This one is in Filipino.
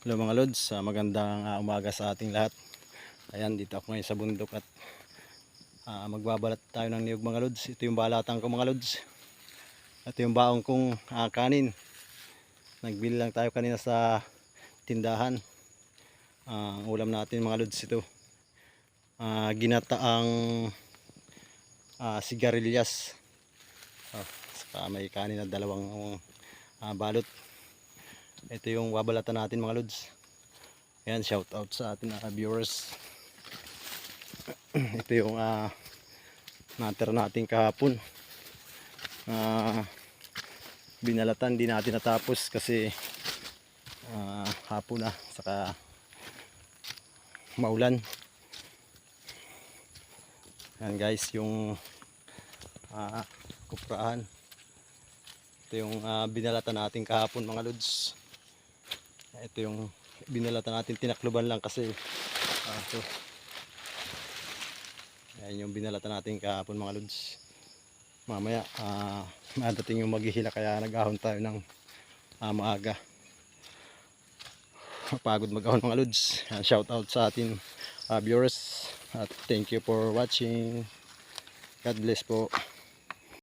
Hello mga lods, magandang umaga sa ating lahat. Ayan, dito ako ngayon sa bundok at magbabalat tayo ng niyog mga lods. Ito yung balatan ko mga lods. Ito yung baong kong kanin. Nagbili lang tayo kanina sa tindahan. Ang ulam natin mga lods ito. Ginataang sigarilyas. Saka may kanin na dalawang balot. Ito yung babalatan natin mga lods. Ayan, shout out sa ating viewers. Ito yung natira natin kahapon. Binalatan, di natin natapos kasi hapon na, saka maulan. Ayan guys, yung kupraan. Ito yung binalatan natin kahapon mga lods. Ito yung binalatan natin, tinakluban lang kasi ito. Ayan yung binalatan natin kahapon mga lods. Mamaya madating yung maghihila kaya nag-ahon tayo ng maaga. Mapagod mag-ahon mga lods. Shout out sa ating viewers at thank you for watching. God bless po.